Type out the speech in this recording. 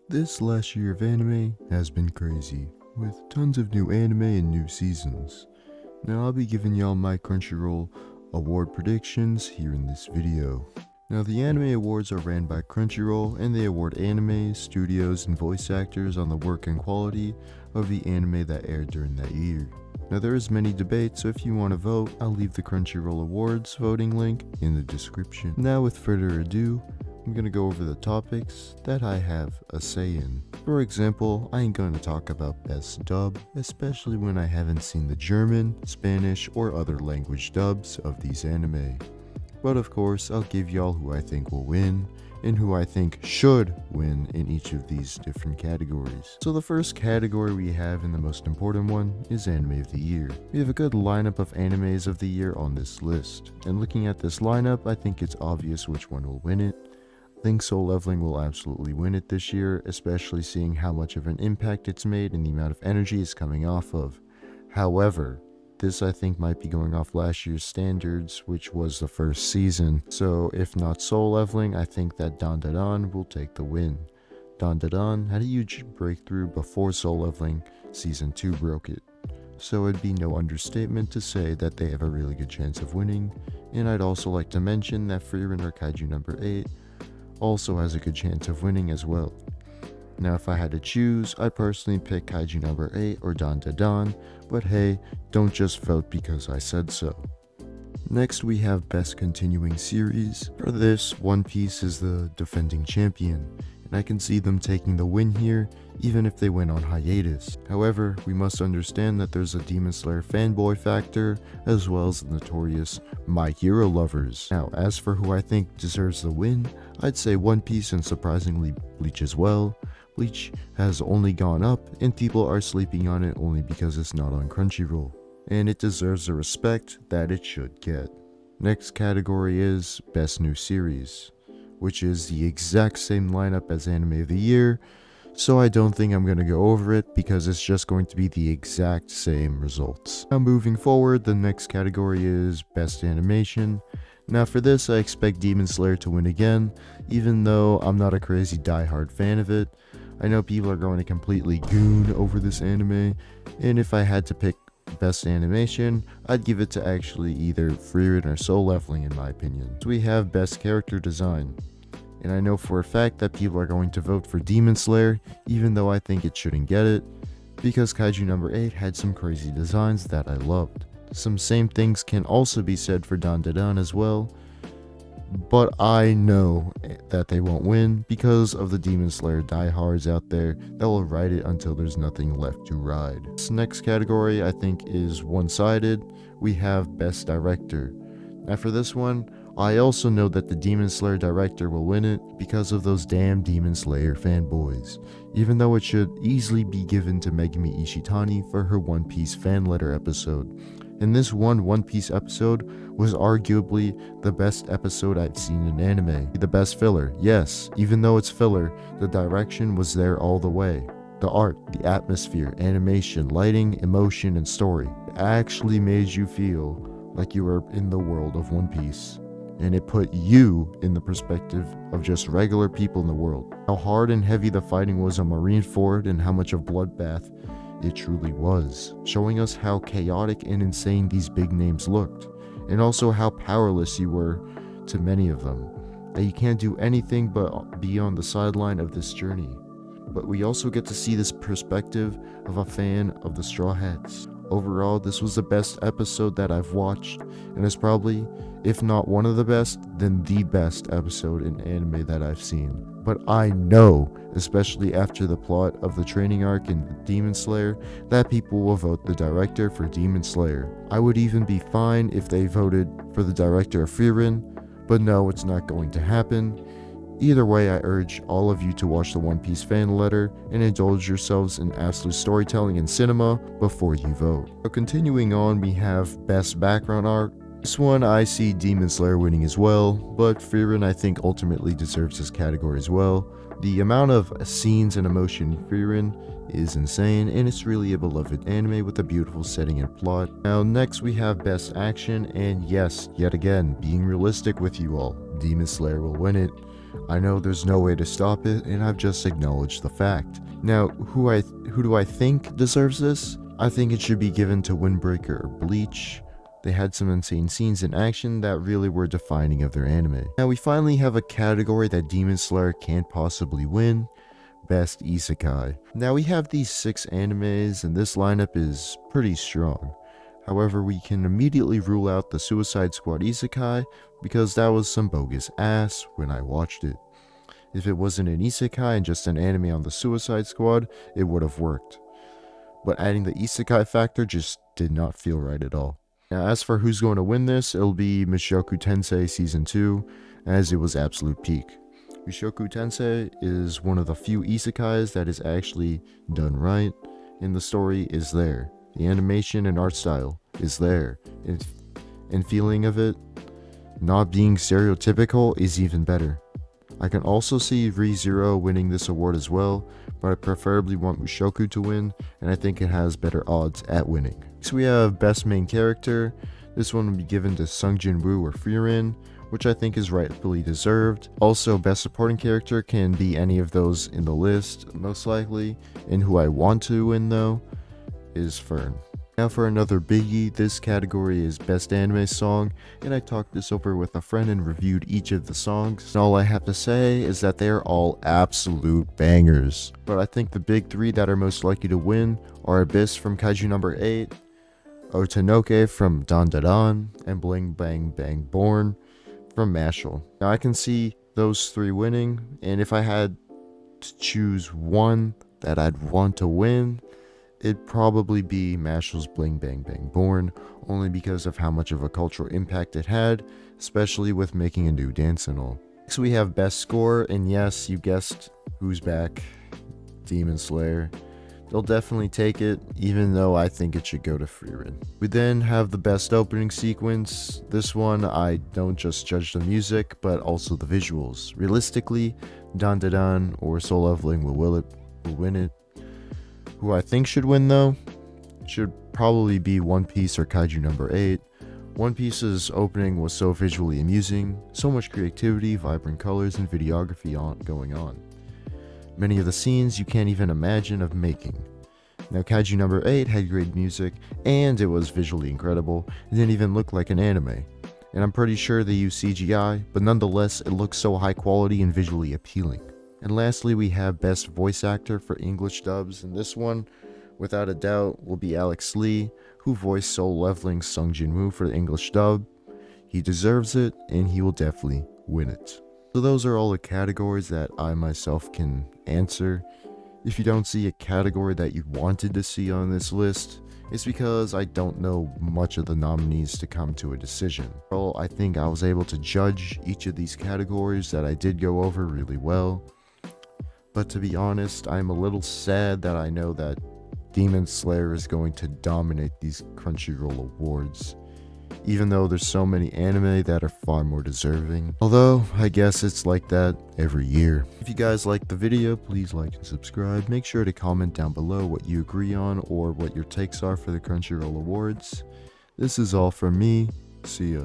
This last year of anime has been crazy, with tons of new anime and new seasons. Now I'll be giving y'all my Crunchyroll award predictions here in this video. Now the anime awards are ran by Crunchyroll and they award animes, studios, and voice actors on the work and quality of the anime that aired during that year. Now there is many debates, so if you want to vote, I'll leave the Crunchyroll awards voting link in the description. Now with further ado, I'm gonna go over the topics that I have a say in. For example, I ain't gonna talk about best dub, especially when I haven't seen the German, Spanish, or other language dubs of these anime. But of course, I'll give y'all who I think will win, and who I think should win in each of these different categories. So the first category we have, and the most important one, is Anime of the Year. We have a good lineup of animes of the year on this list, and looking at this lineup, I think it's obvious which one will win it. I think Soul Leveling will absolutely win it this year, especially seeing how much of an impact it's made and the amount of energy it's coming off of. However, this I think might be going off last year's standards, which was the first season. So if not Soul Leveling, I think that Dan will take the win. Dan had a huge breakthrough before Soul Leveling, season 2 broke it. So it'd be no understatement to say that they have a really good chance of winning. And I'd also like to mention that Frieren or Kaiju number 8 also has a good chance of winning as well. Now if I had to choose, I'd personally pick Kaiju number 8 or Dan, but hey, don't just vote because I said so. Next we have Best Continuing Series. For this, One Piece is the defending champion, and I can see them taking the win here, even if they went on hiatus. However, we must understand that there's a Demon Slayer fanboy factor, as well as the notorious My Hero lovers. Now, as for who I think deserves the win, I'd say One Piece and surprisingly Bleach as well. Bleach has only gone up, and people are sleeping on it only because it's not on Crunchyroll, and it deserves the respect that it should get. Next category is Best New Series, which is the exact same lineup as Anime of the Year, so I don't think I'm going to go over it because it's just going to be the exact same results. Now moving forward, the next category is Best Animation. Now for this, I expect Demon Slayer to win again, even though I'm not a crazy diehard fan of it. I know people are going to completely goon over this anime, and if I had to pick Best Animation, I'd give it to actually either Frieren or Soul Leveling in my opinion. So we have Best Character Design, and I know for a fact that people are going to vote for Demon Slayer, even though I think it shouldn't get it, because Kaiju number 8 had some crazy designs that I loved. Some same things can also be said for Dan as well, but I know that they won't win because of the Demon Slayer diehards out there that will ride it until there's nothing left to ride. This next category I think is one-sided. We have Best Director. Now for this one, I also know that the Demon Slayer director will win it because of those damn Demon Slayer fanboys, even though it should easily be given to Megumi Ishitani for her One Piece fan letter episode. And this One Piece episode was arguably the best episode I'd seen in anime. The best filler, yes, even though it's filler, the direction was there all the way. The art, the atmosphere, animation, lighting, emotion, and story actually made you feel like you were in the world of One Piece. And it put you in the perspective of just regular people in the world. How hard and heavy the fighting was on Marineford and how much of bloodbath it truly was, showing us how chaotic and insane these big names looked, and also how powerless you were to many of them, that you can't do anything but be on the sideline of this journey. But we also get to see this perspective of a fan of the Straw Hats. Overall, this was the best episode that I've watched, and it's probably, if not one of the best, then the best episode in anime that I've seen. But I know, especially after the plot of the training arc in Demon Slayer, that people will vote the director for Demon Slayer. I would even be fine if they voted for the director of Frieren, but no, it's not going to happen. Either way, I urge all of you to watch the One Piece fan letter and indulge yourselves in absolute storytelling and cinema before you vote. So continuing on, we have Best Background Art. This one I see Demon Slayer winning as well, but Frieren I think ultimately deserves this category as well. The amount of scenes and emotion in Frieren is insane, and it's really a beloved anime with a beautiful setting and plot. Now next we have Best Action, and yes, yet again, being realistic with you all, Demon Slayer will win it. I know there's no way to stop it, and I've just acknowledged the fact. Now, who do I think deserves this? I think it should be given to Windbreaker or Bleach. They had some insane scenes in action that really were defining of their anime. Now we finally have a category that Demon Slayer can't possibly win. Best Isekai. Now we have these 6 animes and this lineup is pretty strong. However, we can immediately rule out the Suicide Squad Isekai because that was some bogus ass when I watched it. If it wasn't an Isekai and just an anime on the Suicide Squad, it would have worked. But adding the Isekai factor just did not feel right at all. Now as for who's going to win this, it'll be Mushoku Tensei Season 2, as it was absolute peak. Mushoku Tensei is one of the few isekais that is actually done right, and the story is there. The animation and art style is there, and feeling of it not being stereotypical is even better. I can also see Re:Zero winning this award as well, but I preferably want Mushoku to win, and I think it has better odds at winning. So we have Best Main Character. This one will be given to Sung Jin-woo or Frieren, which I think is rightfully deserved. Also, Best Supporting Character can be any of those in the list, most likely, and who I want to win though is Fern. Now for another biggie, this category is Best Anime Song, and I talked this over with a friend and reviewed each of the songs, and all I have to say is that they are all absolute bangers. But I think the big 3 that are most likely to win are Abyss from Kaiju number 8, Otanoke from Dan Da Dan, and Bling Bang Bang Born from Mashal. Now I can see those 3 winning, and if I had to choose one that I'd want to win, it'd probably be Mashal's Bling Bang Bang Born, only because of how much of a cultural impact it had, especially with making a new dance and all. Next we have Best Score, and yes, you guessed who's back, Demon Slayer. They'll definitely take it, even though I think it should go to Frieren. We then have the Best Opening Sequence. This one, I don't just judge the music, but also the visuals. Realistically, Dan Da Dan or Soul Leveling will win it. Who I think should win though, should probably be One Piece or Kaiju number 8. One Piece's opening was so visually amusing, so much creativity, vibrant colors, and videography going on. Many of the scenes you can't even imagine of making. Now Kaiju number 8 had great music, and it was visually incredible. It didn't even look like an anime. And I'm pretty sure they used CGI, but nonetheless it looks so high quality and visually appealing. And lastly, we have Best Voice Actor for English dubs, and this one, without a doubt, will be Alex Lee, who voiced Soul Leveling Sung Jin-woo for the English dub. He deserves it, and he will definitely win it. So those are all the categories that I myself can answer. If you don't see a category that you wanted to see on this list, it's because I don't know much of the nominees to come to a decision. Well, I think I was able to judge each of these categories that I did go over really well. But to be honest, I'm a little sad that I know that Demon Slayer is going to dominate these Crunchyroll awards, even though there's so many anime that are far more deserving. Although, I guess it's like that every year. If you guys liked the video, please like and subscribe. Make sure to comment down below what you agree on or what your takes are for the Crunchyroll awards. This is all from me. See ya.